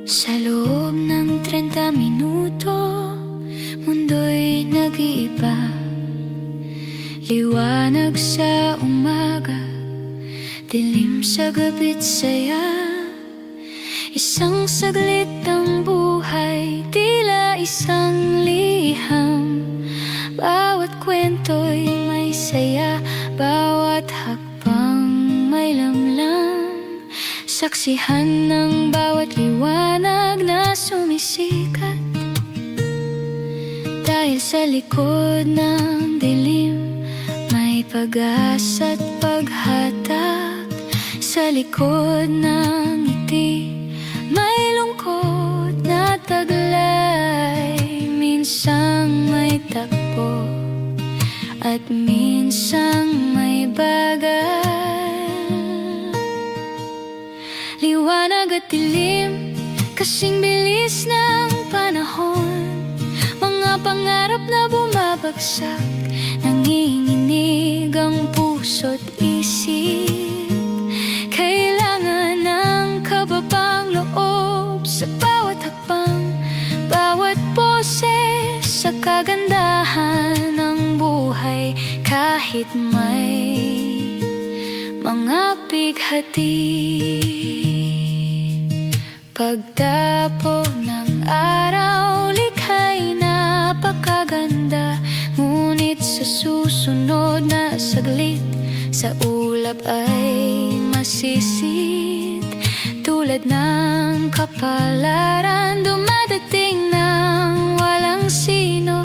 Sa loob ng 30 minuto, mundo'y nag-iiba. Liwanag sa umaga, dilim sa gabi't saya. Isang saglit ang buhay, tila isang liham. Bawat kwento'y may saya, bawat hakbang may lamlam. Saksihan ng bawat liwanag na sumisikat. Dahil sa likod ng dilim, may pag-asa't paghatak. Sa likod ng ngiti, may lungkot na taglay. Minsang may takbo at minsang may bagay. Liwanag at dilim, kasing bilis ng panahon. Mga pangarap na bumabagsak, nanginginig ang puso't isip. Kailangan ng kababang loob sa bawat hakbang, bawat poses sa kagandahan ng buhay. Kahit may mga bighati, pagdapo ng araw, likha'y napakaganda. Ngunit sa susunod na saglit, sa ulap ay masisit. Tulad ng kapalaran,